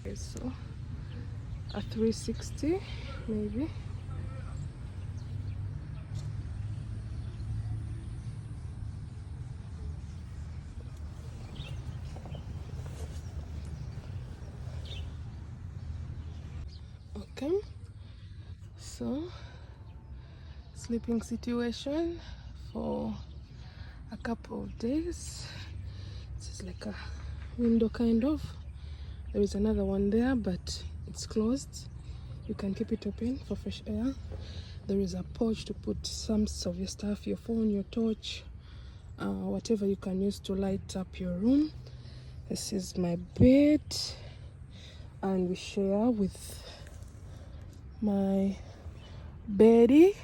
Okay, so a 360 maybe. Okay, so sleeping situation for a couple of days. This is like a window kind of. There is another one there, but it's closed. You can keep it open for fresh air. There is a porch to put some of your stuff, your phone, your torch, whatever you can use to light up your room. This is my bed, and we share with my Betty.